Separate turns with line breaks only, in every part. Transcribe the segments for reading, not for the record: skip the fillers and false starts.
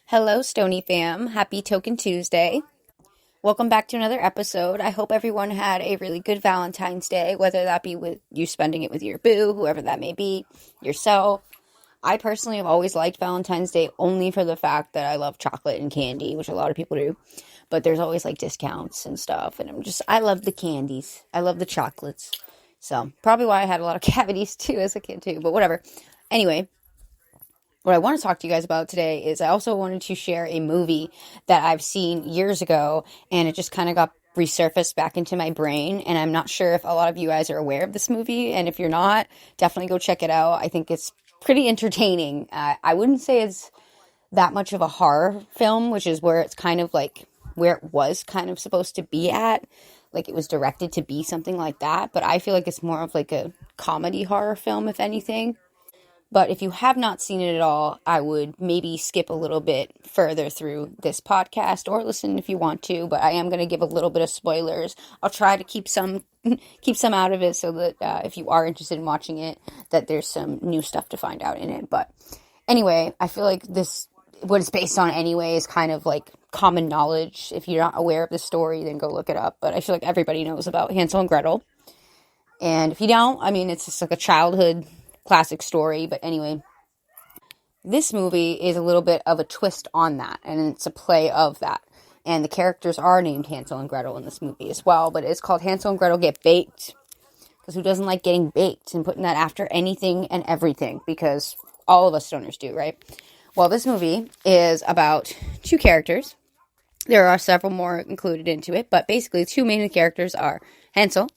Hello, Stoney fam. Happy Token Tuesday. Welcome back to another episode. I hope everyone had a really good Valentine's Day, whether that be with you spending it with your boo, whoever that may be, yourself. I personally have always liked Valentine's Day only for the fact that I love chocolate and candy, which a lot of people do. But there's always like discounts and stuff. And I love the candies. I love the chocolates. So probably why I had a lot of cavities too as a kid too, but whatever. Anyway, what I want to talk to you guys about today is I also wanted to share a movie that I've seen years ago, and it just kind of got resurfaced back into my brain, and I'm not sure if a lot of you guys are aware of this movie, and if you're not, definitely go check it out. I think it's pretty entertaining. I wouldn't say it's that much of a horror film, which is where it's kind of like where it was kind of supposed to be at. Like it was directed to be something like that, but I feel like it's more of like a comedy horror film, if anything. But if you have not seen it at all, I would maybe skip a little bit further through this podcast or listen if you want to. But I am going to give a little bit of spoilers. I'll try to keep some out of it so that if you are interested in watching it, that there's some new stuff to find out in it. But anyway, I feel like what it's based on anyway is kind of like common knowledge. If you're not aware of the story, then go look it up. But I feel like everybody knows about Hansel and Gretel. And if you don't, I mean, it's just like a childhood classic story. But anyway, this movie is a little bit of a twist on that, and it's a play of that. And the characters are named Hansel and Gretel in this movie as well, but it's called Hansel and Gretel Get Baked, because who doesn't like getting baked and putting that after anything and everything, because all of us stoners do, right? Well, this movie is about two characters. There are several more included into it, but basically two main characters are Hansel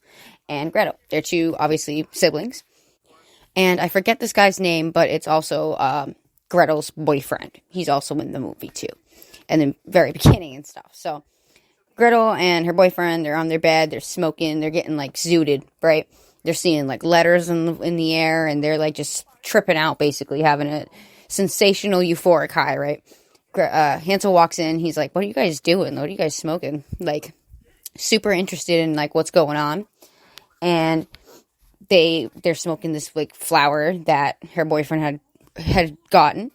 and Gretel. They're two, obviously, siblings. And I forget this guy's name, but it's also Gretel's boyfriend. He's also in the movie, too. And the very beginning and stuff. So, Gretel and her boyfriend, they're on their bed, they're smoking, they're getting, like, zooted, right? They're seeing, like, letters in the air, and they're, like, just tripping out, basically, having a sensational euphoric high, right? Hansel walks in, he's like, what are you guys doing? What are you guys smoking? Like, super interested in, like, what's going on. And they're smoking this like flower that her boyfriend had gotten. And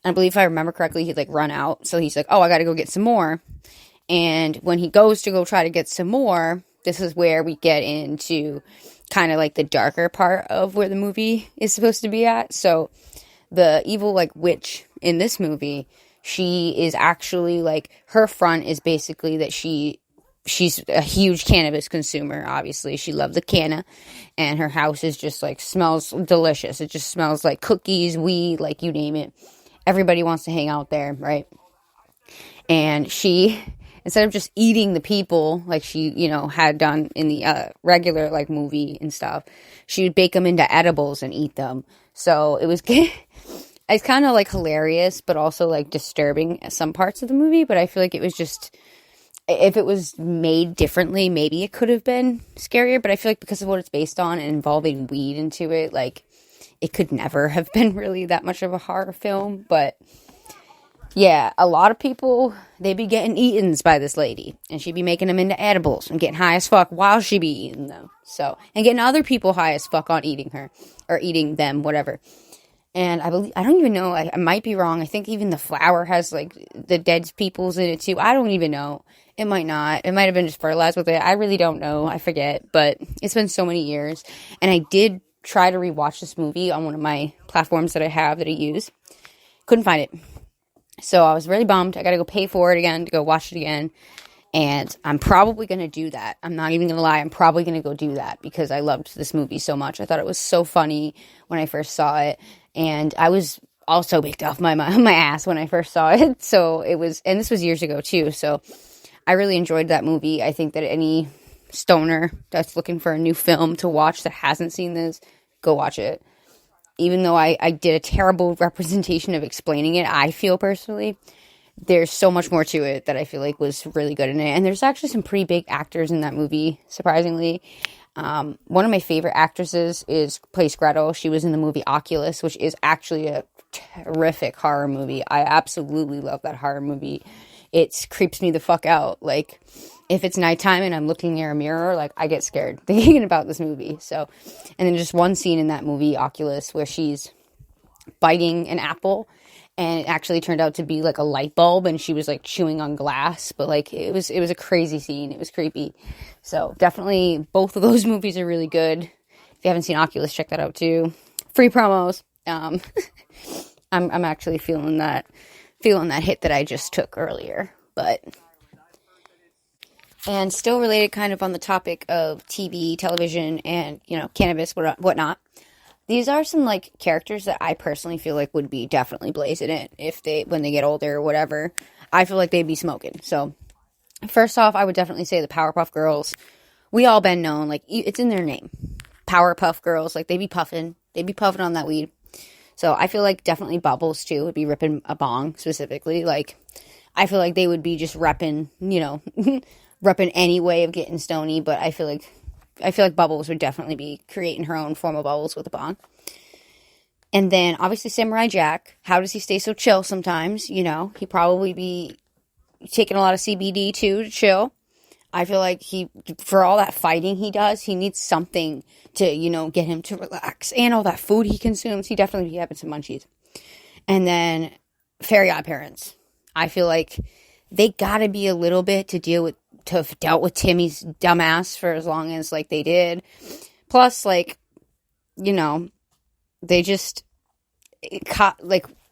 I believe if I remember correctly, he'd like run out. So he's like, oh, I gotta go get some more. And when he goes to go try to get some more, this is where we get into kind of like the darker part of where the movie is supposed to be at. So the evil like witch in this movie, she is actually like, her front is basically that she's a huge cannabis consumer, obviously. She loves the canna, and her house is just, like, smells delicious. It just smells like cookies, weed, like, you name it. Everybody wants to hang out there, right? And she, instead of just eating the people, like she, had done in the regular, like, movie and stuff, she would bake them into edibles and eat them. So it was, it's kind of, like, hilarious, but also, like, disturbing at some parts of the movie, but I feel like it was just, if it was made differently, maybe it could have been scarier, but I feel like because of what it's based on and involving weed into it, like, it could never have been really that much of a horror film. But yeah, a lot of people, they be getting eatens by this lady, and she'd be making them into edibles and getting high as fuck while she be eating them. So, and getting other people high as fuck on eating her, or eating them, whatever. And I don't even know, I might be wrong, I think even the flower has, like, the dead peoples in it, too. I don't even know. It might not. It might have been just fertilized with it. I really don't know. I forget. But it's been so many years. And I did try to rewatch this movie on one of my platforms that I have that I use. Couldn't find it. So I was really bummed. I got to go pay for it again to go watch it again. And I'm probably going to do that. I'm not even going to lie. I'm probably going to go do that because I loved this movie so much. I thought it was so funny when I first saw it. And I was also baked off my ass when I first saw it. So it was, and this was years ago too. So I really enjoyed that movie. I think that any stoner that's looking for a new film to watch that hasn't seen this, go watch it. Even though I did a terrible representation of explaining it, I feel personally, there's so much more to it that I feel like was really good in it. And there's actually some pretty big actors in that movie, surprisingly. One of my favorite actresses plays Gretel. She was in the movie Oculus, which is actually a terrific horror movie. I absolutely love that horror movie. It creeps me the fuck out. Like, if it's nighttime and I'm looking near a mirror, like, I get scared thinking about this movie. So, and then just one scene in that movie, Oculus, where she's biting an apple, and it actually turned out to be like a light bulb, and she was like chewing on glass. But like it was a crazy scene. It was creepy. So definitely both of those movies are really good. If you haven't seen Oculus, check that out too. Free promos. I'm actually feeling that hit that I just took earlier. But and still related kind of on the topic of TV, television, and, you know, cannabis, whatnot. These are some, like, characters that I personally feel like would be definitely blazing it when they get older or whatever. I feel like they'd be smoking. So, first off, I would definitely say the Powerpuff Girls. We all been known, like, it's in their name. Powerpuff Girls, like, they be puffing on that weed. So, I feel like definitely Bubbles, too, would be ripping a bong, specifically. Like, I feel like they would be just repping, you know, repping any way of getting stony, but I feel like Bubbles would definitely be creating her own form of bubbles with a bong. And then, obviously, Samurai Jack. How does he stay so chill sometimes? You know, he'd probably be taking a lot of CBD, too, to chill. I feel like for all that fighting he does, he needs something to, you know, get him to relax. And all that food he consumes, he definitely be having some munchies. And then, Fairy Odd Parents. I feel like they gotta be a little bit to have dealt with Timmy's dumbass for as long as, like, they did. Plus, like, you know, they just,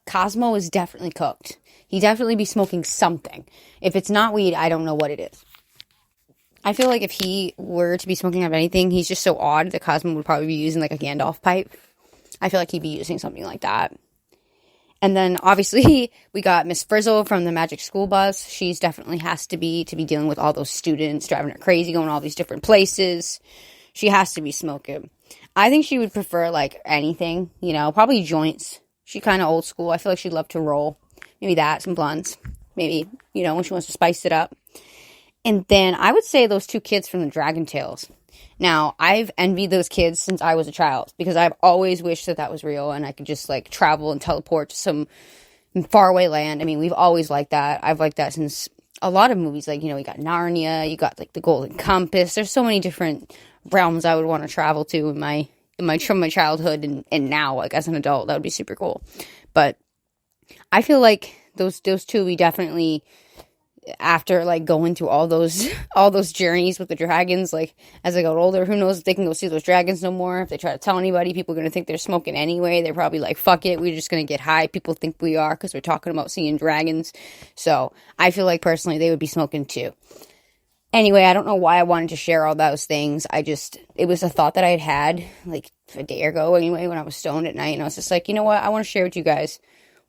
Cosmo is definitely cooked. He'd definitely be smoking something. If it's not weed, I don't know what it is. I feel like if he were to be smoking of anything, he's just so odd that Cosmo would probably be using, like, a Gandalf pipe. I feel like he'd be using something like that. And then, obviously, we got Miss Frizzle from the Magic School Bus. She's definitely has to be dealing with all those students, driving her crazy, going all these different places. She has to be smoking. I think she would prefer, like, anything, you know, probably joints. She kind of old school. I feel like she'd love to roll. Maybe that, some blunts. Maybe, you know, when she wants to spice it up. And then I would say those two kids from the Dragon Tales. Now, I've envied those kids since I was a child, because I've always wished that was real and I could just, like, travel and teleport to some faraway land. I mean, we've always liked that. I've liked that since a lot of movies. Like, you know, you got Narnia, you got, like, the Golden Compass. There's so many different realms I would want to travel to from my childhood and now, like, as an adult. That would be super cool. But I feel like those two, we definitely, after, like, going through all those journeys with the dragons, like, as I got older, who knows if they can go see those dragons no more. If they try to tell anybody, people are going to think they're smoking anyway. They're probably like, fuck it, we're just going to get high. People think we are because we're talking about seeing dragons. So I feel like personally they would be smoking too. Anyway, I don't know why I wanted to share all those things. It was a thought that I had like a day ago anyway, when I was stoned at night, and I was just like, you know what, I want to share with you guys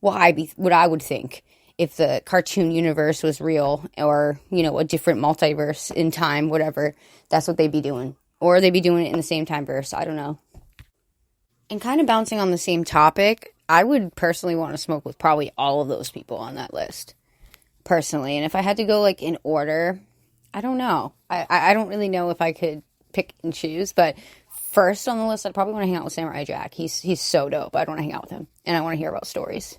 what I would think if the cartoon universe was real, or, you know, a different multiverse in time, whatever. That's what they'd be doing. Or they'd be doing it in the same time verse. I don't know. And kind of bouncing on the same topic, I would personally want to smoke with probably all of those people on that list. Personally. And if I had to go, like, in order, I don't know. I don't really know if I could pick and choose. But first on the list, I'd probably want to hang out with Samurai Jack. He's so dope. I'd want to hang out with him. And I want to hear about stories.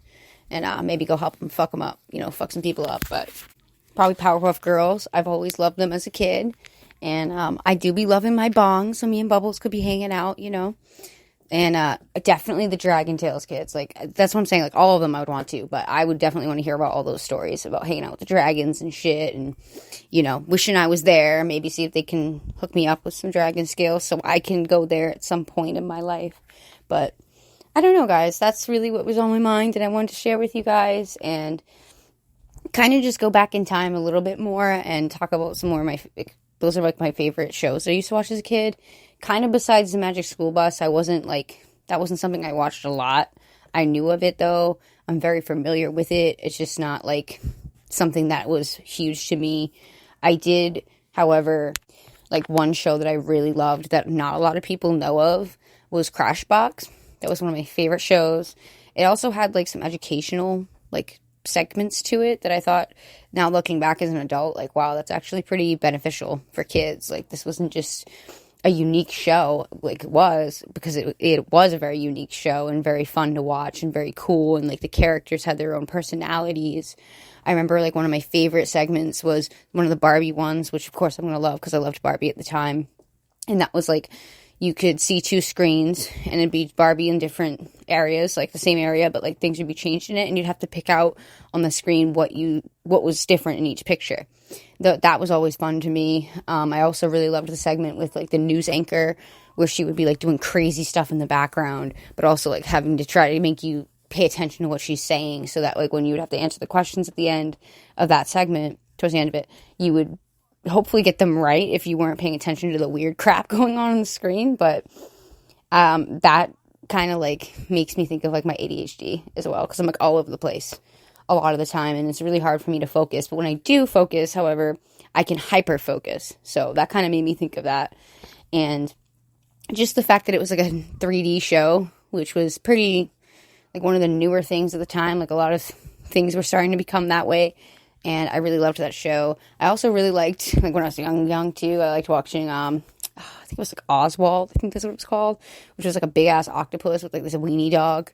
And maybe go help them fuck them up. You know, fuck some people up. But probably Powerpuff Girls. I've always loved them as a kid. And I do be loving my bong. So me and Bubbles could be hanging out, you know. And definitely the Dragon Tales kids. Like, that's what I'm saying. Like, all of them I would want to. But I would definitely want to hear about all those stories about hanging out with the dragons and shit. And, you know, wishing I was there. Maybe see if they can hook me up with some dragon skills so I can go there at some point in my life. But I don't know, guys. That's really what was on my mind, and I wanted to share with you guys, and kind of just go back in time a little bit more and talk about some more of those are like my favorite shows I used to watch as a kid. Kind of besides the Magic School Bus, that wasn't something I watched a lot. I knew of it, though. I'm very familiar with it. It's just not like something that was huge to me. I did, however, like, one show that I really loved that not a lot of people know of was Crashbox. That was one of my favorite shows. It also had, like, some educational, like, segments to it that I thought, now looking back as an adult, like, wow, that's actually pretty beneficial for kids. Like, this wasn't just a unique show, like it was, because it was a very unique show and very fun to watch and very cool, and, like, the characters had their own personalities. I remember, like, one of my favorite segments was one of the Barbie ones, which, of course, I'm going to love because I loved Barbie at the time. And that was, like, you could see two screens, and it'd be Barbie in different areas, like the same area, but like things would be changed in it, and you'd have to pick out on the screen what was different in each picture. That was always fun to me. I also really loved the segment with like the news anchor, where she would be like doing crazy stuff in the background, but also like having to try to make you pay attention to what she's saying, so that like when you would have to answer the questions at the end of that segment, towards the end of it, you would hopefully get them right if you weren't paying attention to the weird crap going on the screen. But that kind of like makes me think of like my ADHD as well, because I'm like all over the place a lot of the time, and it's really hard for me to focus. But when I do focus, however, I can hyper focus. So that kind of made me think of that. And just the fact that it was like a 3D show, which was pretty like one of the newer things at the time. Like a lot of things were starting to become that way, and I really loved that show. I also really liked, like when I was young too, I liked watching, I think it was like Oswald, I think that's what it was called, which was like a big ass octopus with like this weenie dog.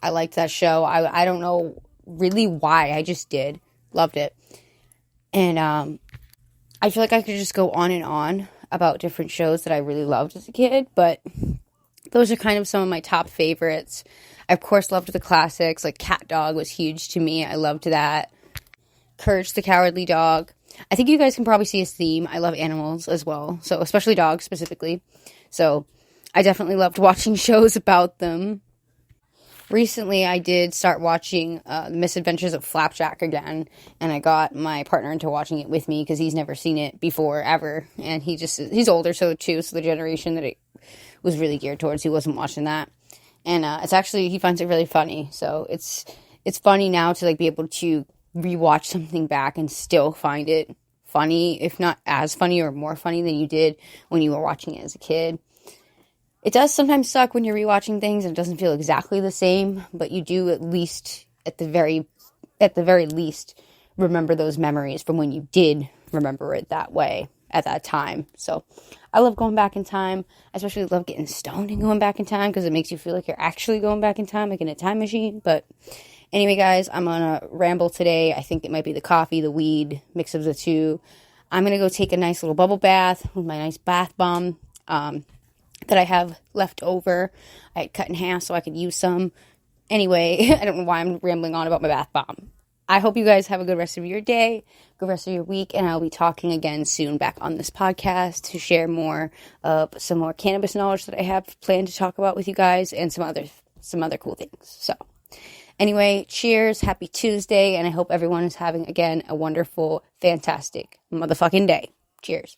I liked that show. I don't know really why, I just did. Loved it. And I feel like I could just go on and on about different shows that I really loved as a kid, but those are kind of some of my top favorites. I, of course, loved the classics, like Cat Dog was huge to me. I loved that. Courage the Cowardly Dog. I think you guys can probably see a theme. I love animals as well, so especially dogs specifically. So I definitely loved watching shows about them. Recently, I did start watching The Misadventures of Flapjack again, and I got my partner into watching it with me because he's never seen it before, ever, and he's older, so the generation that it was really geared towards, he wasn't watching that. And it's actually, he finds it really funny. So it's funny now to like be able to rewatch something back and still find it funny, if not as funny or more funny than you did when you were watching it as a kid. It does sometimes suck when you're rewatching things and it doesn't feel exactly the same, but you do at least, at the very least, remember those memories from when you did remember it that way at that time. So I love going back in time. I especially love getting stoned and going back in time, because it makes you feel like you're actually going back in time, like in a time machine. But anyway, guys, I'm on a ramble today. I think it might be the coffee, the weed, mix of the two. I'm going to go take a nice little bubble bath with my nice bath bomb that I have left over. I had cut in half so I could use some. Anyway, I don't know why I'm rambling on about my bath bomb. I hope you guys have a good rest of your day, good rest of your week, and I'll be talking again soon back on this podcast to share more of some more cannabis knowledge that I have planned to talk about with you guys, and some other cool things. So anyway, cheers, happy Tuesday, and I hope everyone is having, again, a wonderful, fantastic motherfucking day. Cheers.